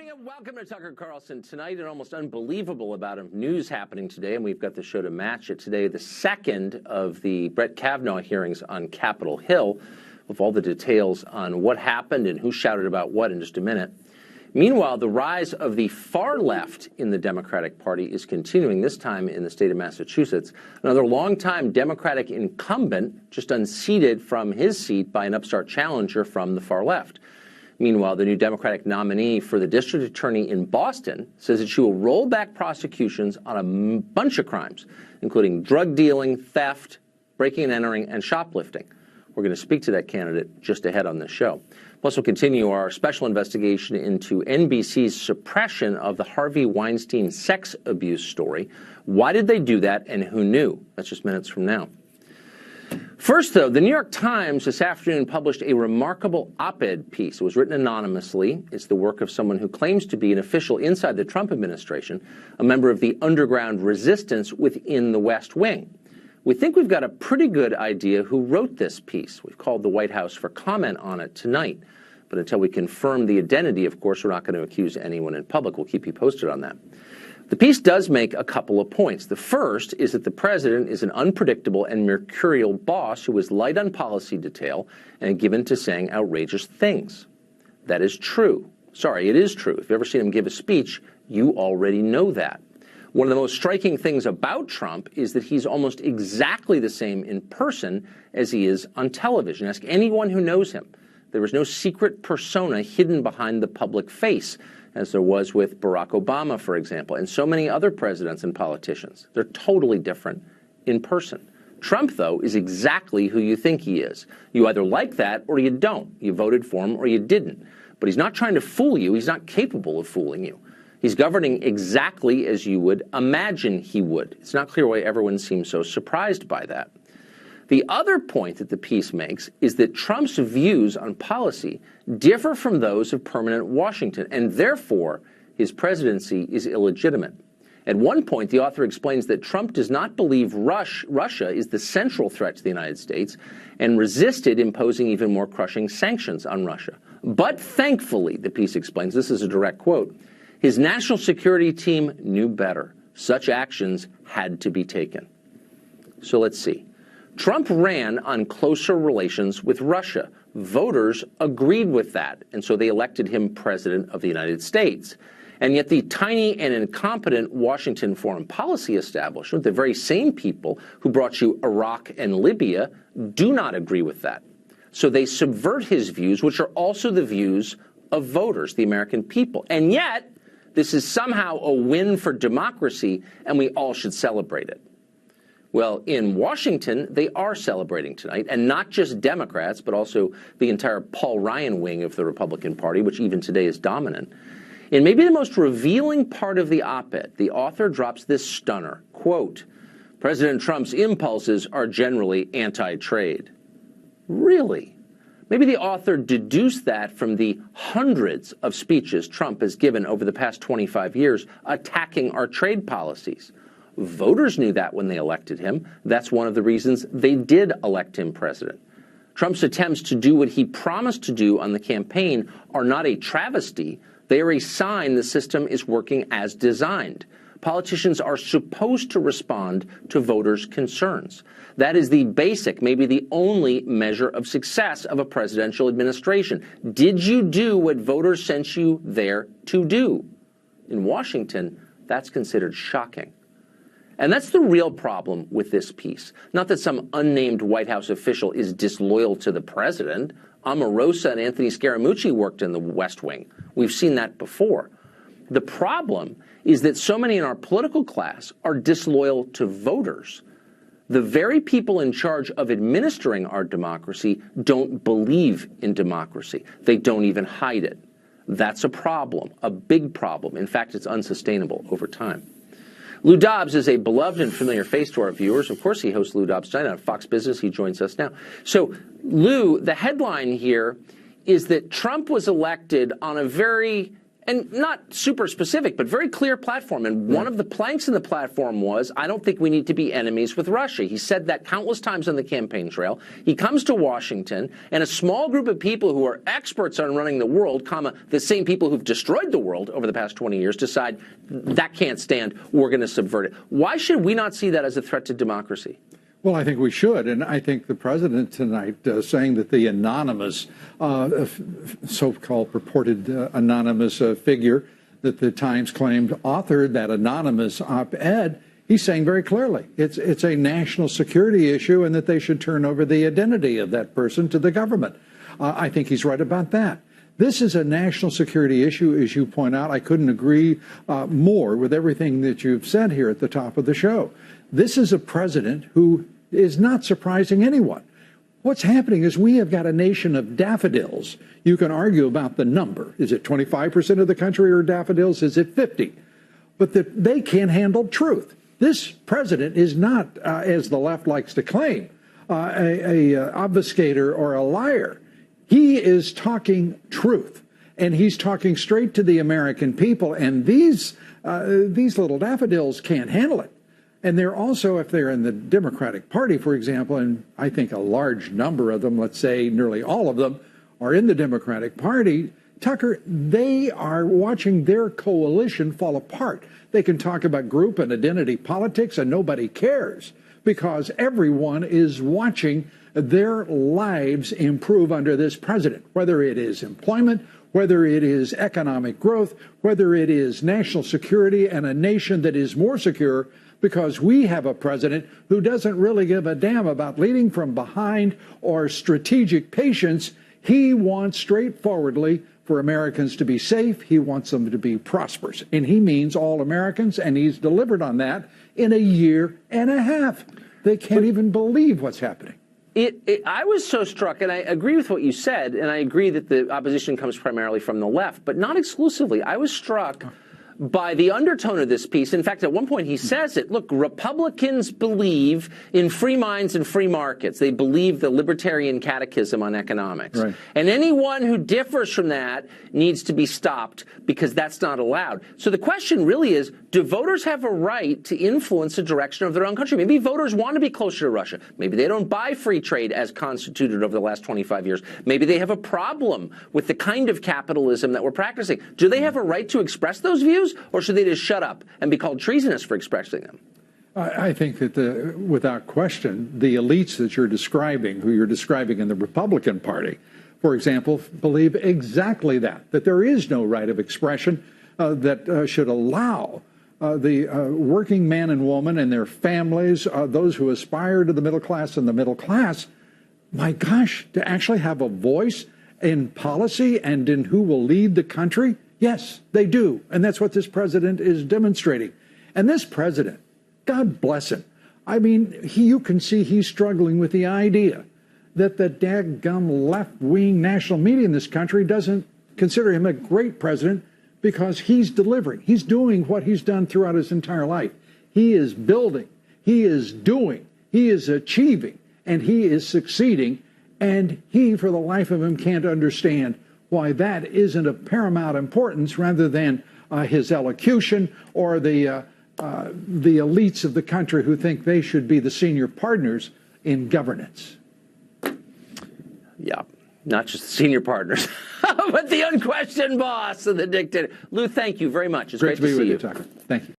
morning and welcome to Tucker Carlson Tonight. An almost unbelievable amount of news happening today, and we've got the show to match it today, the second of the Brett Kavanaugh hearings on Capitol Hill, with all the details on what happened and who shouted about what in just a minute. Meanwhile, the rise of the far left in the Democratic Party is continuing, this time in the state of Massachusetts. Another longtime Democratic incumbent just unseated from his seat by an upstart challenger from the far left. Meanwhile, the new Democratic nominee for the district attorney in Boston says that she will roll back prosecutions on a bunch of crimes, including drug dealing, theft, breaking and entering, and shoplifting. We're going to speak to that candidate just ahead on this show. Plus, we'll continue our special investigation into NBC's suppression of the Harvey Weinstein sex abuse story. Why did they do that, and who knew? That's just minutes from now. First, though, the New York Times this afternoon published a remarkable op-ed piece. It was written anonymously. It's the work of someone who claims to be an official inside the Trump administration, a member of the underground resistance within the West Wing. We think we've got a pretty good idea who wrote this piece. We've called the White House for comment on it tonight. But until we confirm the identity, of course, we're not going to accuse anyone in public. We'll keep you posted on that. The piece does make a couple of points. The first is that the president is an unpredictable and mercurial boss who is light on policy detail and given to saying outrageous things. That is true. Sorry, it is true. If you've ever seen him give a speech, you already know that. One of the most striking things about Trump is that he's almost exactly the same in person as he is on television. Ask anyone who knows him. There was no secret persona hidden behind the public face, as there was with Barack Obama, for example, and so many other presidents and politicians. They're totally different in person. Trump, though, is exactly who you think he is. You either like that or you don't. You voted for him or you didn't. But he's not trying to fool you. He's not capable of fooling you. He's governing exactly as you would imagine he would. It's not clear why everyone seems so surprised by that. The other point that the piece makes is that Trump's views on policy differ from those of permanent Washington, and therefore his presidency is illegitimate. At one point, the author explains that Trump does not believe Russia is the central threat to the United States and resisted imposing even more crushing sanctions on Russia. But thankfully, the piece explains, this is a direct quote, his national security team knew better. Such actions had to be taken. So let's see. Trump ran on closer relations with Russia. Voters agreed with that, and so they elected him president of the United States. And yet the tiny and incompetent Washington foreign policy establishment, the very same people who brought you Iraq and Libya, do not agree with that. So they subvert his views, which are also the views of voters, the American people. And yet, this is somehow a win for democracy, and we all should celebrate it. Well, in Washington, they are celebrating tonight, and not just Democrats, but also the entire Paul Ryan wing of the Republican Party, which even today is dominant. In maybe the most revealing part of the op-ed, the author drops this stunner, quote, President Trump's impulses are generally anti-trade. Really? Maybe the author deduced that from the hundreds of speeches Trump has given over the past 25 years attacking our trade policies. Voters knew that when they elected him. That's one of the reasons they did elect him president. Trump's attempts to do what he promised to do on the campaign are not a travesty. They are a sign the system is working as designed. Politicians are supposed to respond to voters' concerns. That is the basic, maybe the only measure of success of a presidential administration. Did you do what voters sent you there to do? In Washington, that's considered shocking. And that's the real problem with this piece. Not that some unnamed White House official is disloyal to the president. Omarosa and Anthony Scaramucci worked in the West Wing. We've seen that before. The problem is that so many in our political class are disloyal to voters. The very people in charge of administering our democracy don't believe in democracy. They don't even hide it. That's a problem, a big problem. In fact, it's unsustainable over time. Lou Dobbs is a beloved and familiar face to our viewers. Of course, he hosts Lou Dobbs Tonight on Fox Business. He joins us now. So, Lou, the headline here is that Trump was elected on a very And not super specific, but very clear platform. And one of the planks in the platform was, I don't think we need to be enemies with Russia. He said that countless times on the campaign trail. He comes to Washington, and a small group of people who are experts on running the world, the same people who've destroyed the world over the past 20 years, decide that can't stand, we're going to subvert it. Why should we not see that as a threat to democracy? Well, I think we should, and I think the president tonight saying that the anonymous, so-called purported anonymous figure that the Times claimed authored that anonymous op-ed, he's saying very clearly it's a national security issue and that they should turn over the identity of that person to the government. I think he's right about that. This is a national security issue, as you point out. I couldn't agree more with everything that you've said here at the top of the show. This is a president who is not surprising anyone. What's happening is we have got a nation of daffodils. You can argue about the number. Is it 25% of the country are daffodils? Is it 50? But they can't handle truth. This president is not, as the left likes to claim, a obfuscator or a liar. He is talking truth, and he's talking straight to the American people, and these little daffodils can't handle it. And they're also, if they're in the Democratic Party, for example, and I think a large number of them, let's say nearly all of them, are in the Democratic Party, Tucker, they are watching their coalition fall apart. They can talk about group and identity politics, and nobody cares because everyone is watching their lives improve under this president, whether it is employment, whether it is economic growth, whether it is national security and a nation that is more secure, because we have a president who doesn't really give a damn about leading from behind or strategic patience. He wants straightforwardly for Americans to be safe. He wants them to be prosperous. And he means all Americans, and he's delivered on that in a year and a half. They can't even believe what's happening. I was so struck, and I agree with what you said, and I agree that the opposition comes primarily from the left, but not exclusively. I was struck by the undertone of this piece. In fact, at one point he says it. Look, Republicans believe in free minds and free markets. They believe the libertarian catechism on economics. Right. And anyone who differs from that needs to be stopped because that's not allowed. So the question really is, do voters have a right to influence the direction of their own country? Maybe voters want to be closer to Russia. Maybe they don't buy free trade as constituted over the last 25 years. Maybe they have a problem with the kind of capitalism that we're practicing. Do they have a right to express those views? Or should they just shut up and be called treasonous for expressing them? I think that without question, the elites that you're describing, who you're describing in the Republican Party, for example, believe exactly that there is no right of expression that should allow the working man and woman and their families, those who aspire to the middle class and the middle class, my gosh, to actually have a voice in policy and in who will lead the country. Yes, they do. And that's what this president is demonstrating. And this president, God bless him. I mean, you can see he's struggling with the idea that the daggum left-wing national media in this country doesn't consider him a great president because he's delivering. He's doing what he's done throughout his entire life. He is building. He is doing. He is achieving. And he is succeeding. And he, for the life of him, can't understand why that isn't of paramount importance rather than his elocution or the elites of the country who think they should be the senior partners in governance. Yeah, not just the senior partners, but the unquestioned boss of the dictator. Lou, thank you very much. It's great to be see with you. you, Tucker. Thank you.